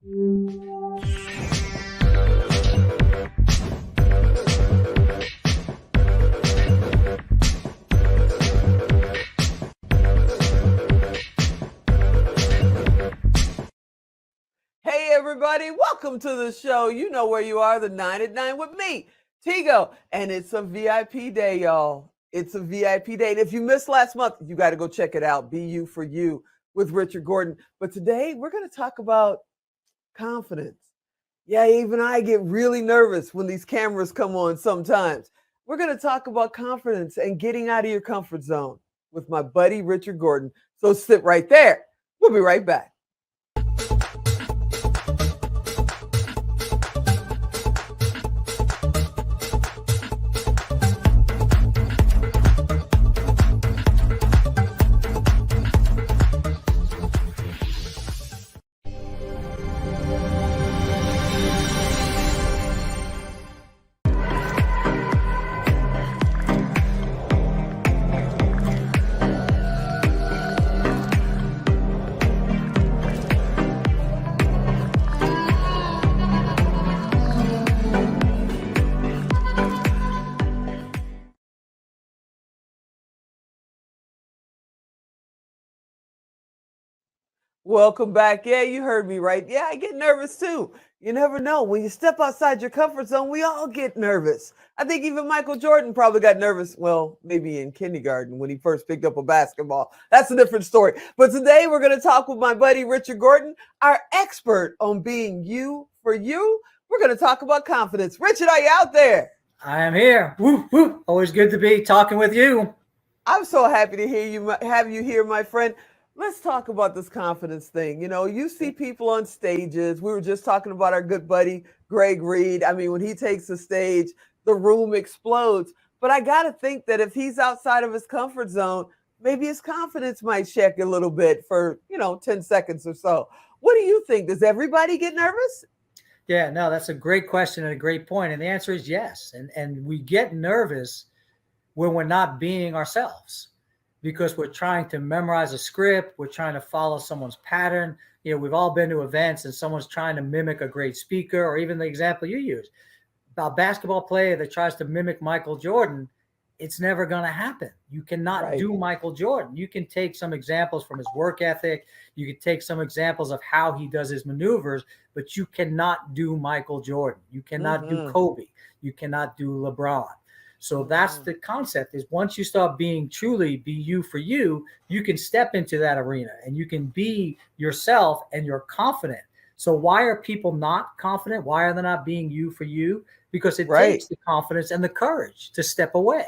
Hey everybody, welcome to the show. You know where you are, the 9 at 9 with me, Tigo. And it's a VIP day, y'all. It's a VIP day. And if you missed last month, you got to go check it out. Be You for You with Richard Gordon. But today we're going to talk about confidence. Yeah, even I get really nervous when these cameras come on sometimes. We're going to talk about confidence and getting out of your comfort zone with my buddy Richard Gordon. So sit right there. We'll be right back. Welcome back. Yeah, you heard me right. Yeah, I get nervous too. You never know. When you step outside your comfort zone, we all get nervous. I think even Michael Jordan probably got nervous. Well, maybe in kindergarten when he first picked up a basketball. That's a different story. But today we're going to talk with my buddy Richard Gordon, our expert on being you for you. We're going to talk about confidence. Richard, are you out there? I am here. Woo, woo. Always good to be talking with you. I'm so happy to have you here, my friend. Let's talk about this confidence thing. You know, you see people on stages. We were just talking about our good buddy, Greg Reed. I mean, when he takes the stage, the room explodes. But I got to think that if he's outside of his comfort zone, maybe his confidence might check a little bit for, 10 seconds or so. What do you think? Does everybody get nervous? Yeah, no, that's a great question and a great point. And the answer is yes. And we get nervous when we're not being ourselves, because we're trying to memorize a script. We're trying to follow someone's pattern. You know, we've all been to events and someone's trying to mimic a great speaker, or even the example you use about basketball player that tries to mimic Michael Jordan. It's never going to happen. You cannot do Michael Jordan. You can take some examples from his work ethic. You can take some examples of how he does his maneuvers, but you cannot do Michael Jordan. You cannot do Kobe. You cannot do LeBron. So that's the concept, is once you start being truly be you for you, you can step into that arena and you can be yourself and you're confident. So why are people not confident? Why are they not being you for you? Because it takes the confidence and the courage to step away.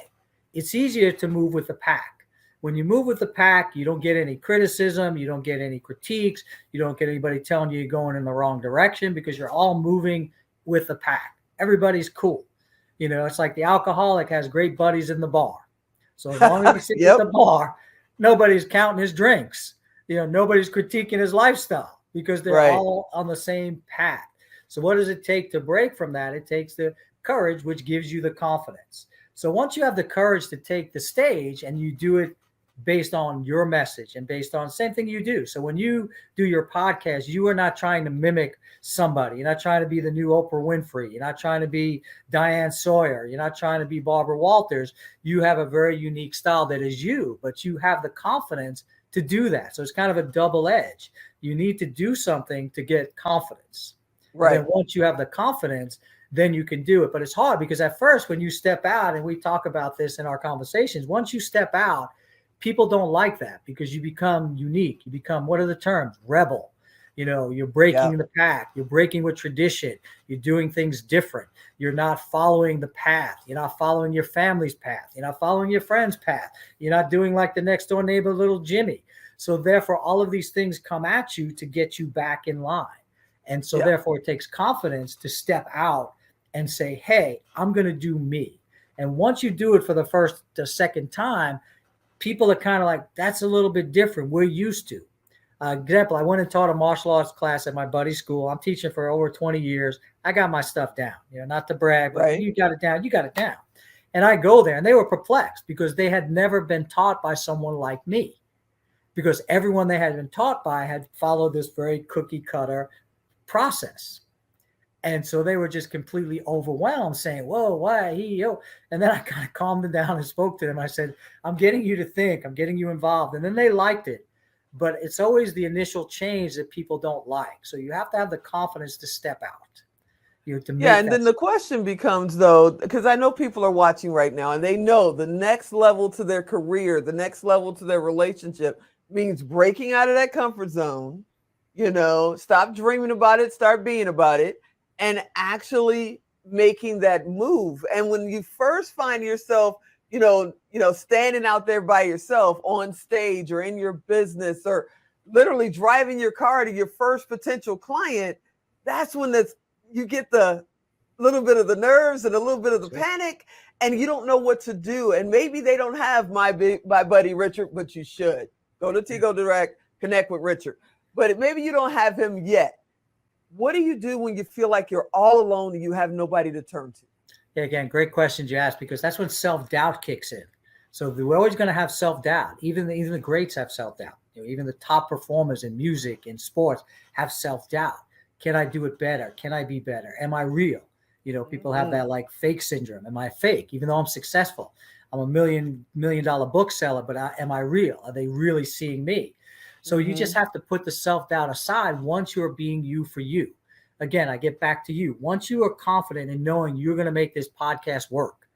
It's easier to move with the pack. When you move with the pack, you don't get any criticism. You don't get any critiques. You don't get anybody telling you you're going in the wrong direction, because you're all moving with the pack. Everybody's cool. You know, it's like the alcoholic has great buddies in the bar. So as long as he sits at the bar, nobody's counting his drinks. You know, nobody's critiquing his lifestyle, because they're all on the same path. So what does it take to break from that? It takes the courage, which gives you the confidence. So once you have the courage to take the stage and you do it based on your message and based on same thing you do. So when you do your podcast, you are not trying to mimic somebody. You're not trying to be the new Oprah Winfrey. You're not trying to be Diane Sawyer. You're not trying to be Barbara Walters. You have a very unique style that is you, but you have the confidence to do that. So it's kind of a double edge. You need to do something to get confidence. Right. And then once you have the confidence, then you can do it. But it's hard, because at first when you step out, and we talk about this in our conversations, once you step out, people don't like that, because you become unique. You become, what are the terms? Rebel. You know, you're breaking the pack. You're breaking with tradition. You're doing things different. You're not following the path. You're not following your family's path. You're not following your friend's path. You're not doing like the next door neighbor, little Jimmy. So therefore, all of these things come at you to get you back in line. And so therefore, it takes confidence to step out and say, hey, I'm going to do me. And once you do it for the first or second time, people are kind of like, that's a little bit different. We're used to. Example, I went and taught a martial arts class at my buddy's school. I'm teaching for over 20 years. I got my stuff down, you know, not to brag, but you got it down. You got it down. And I go there and they were perplexed, because they had never been taught by someone like me, because everyone they had been taught by had followed this very cookie cutter process. And so they were just completely overwhelmed, saying, whoa, why, yo. And then I kind of calmed them down and spoke to them. I said, I'm getting you to think, I'm getting you involved. And then they liked it. But it's always the initial change that people don't like. So you have to have the confidence to step out. To make Yeah, and then the question becomes, though, because I know people are watching right now and they know the next level to their career, the next level to their relationship means breaking out of that comfort zone, stop dreaming about it, start being about it, and actually making that move. And when you first find yourself, standing out there by yourself on stage or in your business or literally driving your car to your first potential client, that's when you get the little bit of the nerves and a little bit of the panic, and you don't know what to do. And maybe they don't have my buddy Richard, but you should go to Tigo Direct, connect with Richard. But maybe you don't have him yet. What do you do when you feel like you're all alone and you have nobody to turn to? Yeah, again, great questions you asked, because that's when self-doubt kicks in. So we're always going to have self-doubt. Even the greats have self-doubt. Even the top performers in music, in sports, have self-doubt. Can I do it better? Can I be better? Am I real? People have that like fake syndrome. Am I fake? Even though I'm successful, I'm a $1 million bookseller, but am I real? Are they really seeing me? So you just have to put the self-doubt aside once you're being you for you. Again, I get back to you. Once you are confident in knowing you're going to make this podcast work,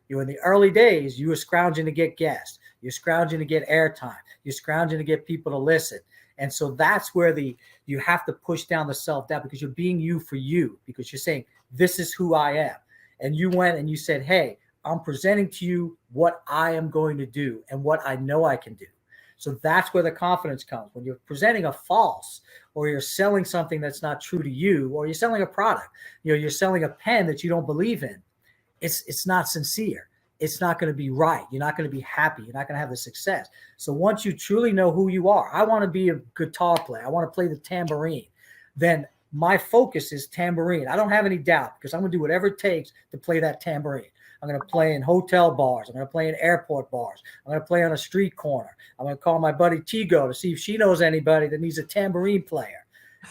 in the early days, you were scrounging to get guests. You're scrounging to get airtime. You're scrounging to get people to listen. And so that's where you have to push down the self-doubt, because you're being you for you, because you're saying, this is who I am. And you went and you said, hey, I'm presenting to you what I am going to do and what I know I can do. So that's where the confidence comes. When you're presenting a false, or you're selling something that's not true to you, or you're selling a product, you're selling a pen that you don't believe in, it's not sincere. It's not going to be right. You're not going to be happy. You're not going to have the success. So once you truly know who you are, I want to be a guitar player, I want to play the tambourine, then my focus is tambourine. I don't have any doubt, because I'm going to do whatever it takes to play that tambourine. I'm going to play in hotel bars. I'm going to play in airport bars. I'm going to play on a street corner. I'm going to call my buddy Tigo to see if she knows anybody that needs a tambourine player.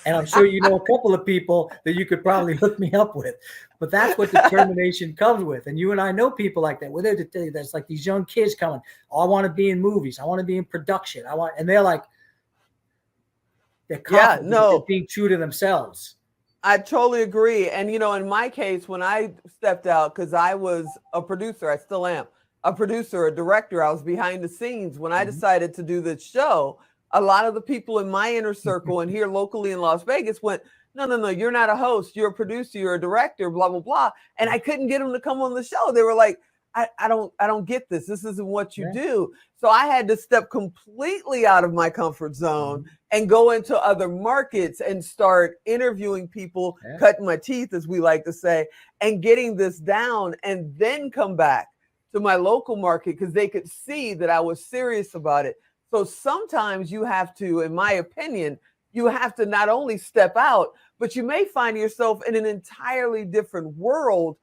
And I'm sure you know a couple of people that you could probably hook me up with. But that's what determination comes with. And you and I know people like that. Where there's like these young kids coming, oh, I want to be in movies. I want to be in production. And they're like, they're confident, they're being true to themselves. I totally agree. And, in my case, when I stepped out, because I was a producer, I still am a producer, a director, I was behind the scenes. When I decided to do this show, a lot of the people in my inner circle and here locally in Las Vegas went, no, you're not a host. You're a producer. You're a director, blah, blah, blah. And I couldn't get them to come on the show. They were like, I don't get this. This isn't what you do. So I had to step completely out of my comfort zone and go into other markets and start interviewing people, cutting my teeth, as we like to say, and getting this down, and then come back to my local market, because they could see that I was serious about it. So sometimes you have to, in my opinion, you have to not only step out, but you may find yourself in an entirely different world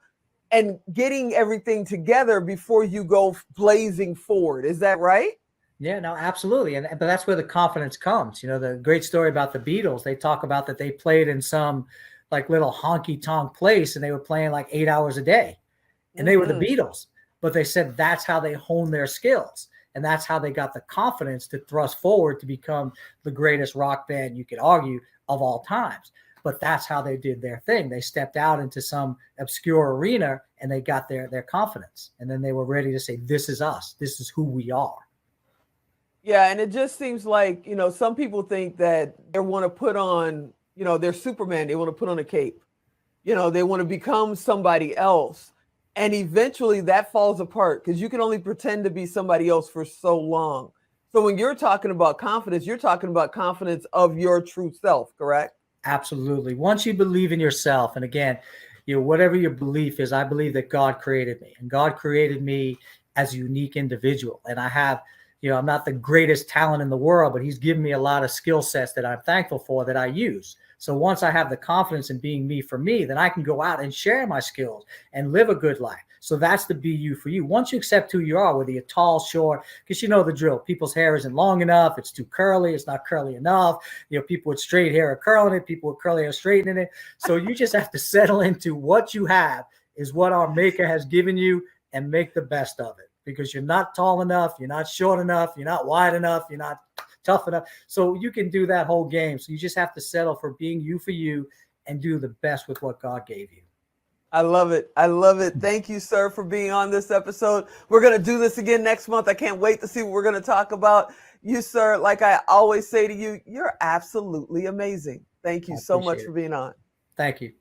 and getting everything together before you go blazing forward. Is that right? Yeah, no, absolutely. But that's where the confidence comes. The great story about the Beatles, they talk about that they played in some like little honky tonk place, and they were playing like 8 hours a day, and they were the Beatles. But they said that's how they honed their skills. And that's how they got the confidence to thrust forward to become the greatest rock band, you could argue, of all times. But that's how they did their thing. They stepped out into some obscure arena and they got their confidence. And then they were ready to say, this is us. This is who we are. Yeah. And it just seems like, some people think that they want to put on, they're Superman. They want to put on a cape. They want to become somebody else. And eventually that falls apart, because you can only pretend to be somebody else for so long. So when you're talking about confidence, you're talking about confidence of your true self, correct? Absolutely. Once you believe in yourself, and again, whatever your belief is, I believe that God created me, and God created me as a unique individual. And I have, I'm not the greatest talent in the world, but he's given me a lot of skill sets that I'm thankful for that I use. So once I have the confidence in being me for me, then I can go out and share my skills and live a good life. So that's the be you for you. Once you accept who you are, whether you're tall, short, because you know the drill. People's hair isn't long enough. It's too curly. It's not curly enough. People with straight hair are curling it. People with curly hair are straightening it. So you just have to settle into what you have is what our maker has given you and make the best of it, because you're not tall enough. You're not short enough. You're not wide enough. You're not tough enough. So you can do that whole game. So you just have to settle for being you for you and do the best with what God gave you. I love it. I love it. Thank you, sir, for being on this episode. We're going to do this again next month. I can't wait to see what we're going to talk about. You, sir, like I always say to you, you're absolutely amazing. Thank you so much for being on. Thank you.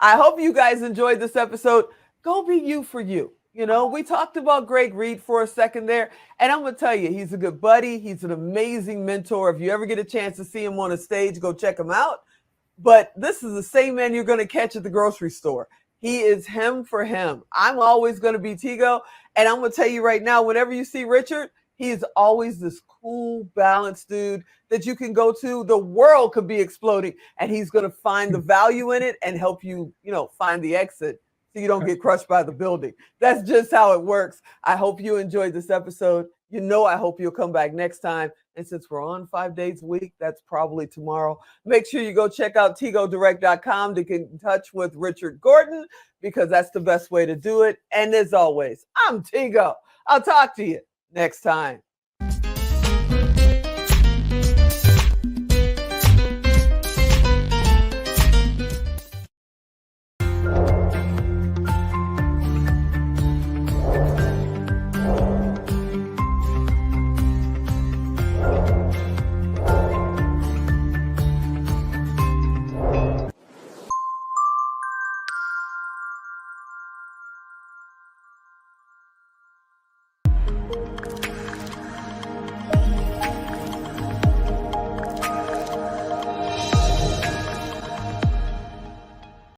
I hope you guys enjoyed this episode. Go be you for you. We talked about Greg Reed for a second there, and I'm going to tell you, he's a good buddy. He's an amazing mentor. If you ever get a chance to see him on a stage, go check him out. But this is the same man you're going to catch at the grocery store. He is him for him. I'm always going to be Tigo. And I'm going to tell you right now, whenever you see Richard, he is always this cool, balanced dude that you can go to. The world could be exploding, and he's going to find the value in it and help you, find the exit so you don't get crushed by the building. That's just how it works. I hope you enjoyed this episode. I hope you'll come back next time. And since we're on 5 days a week, that's probably tomorrow. Make sure you go check out TigoDirect.com to get in touch with Richard Gordon, because that's the best way to do it. And as always, I'm Tigo. I'll talk to you next time.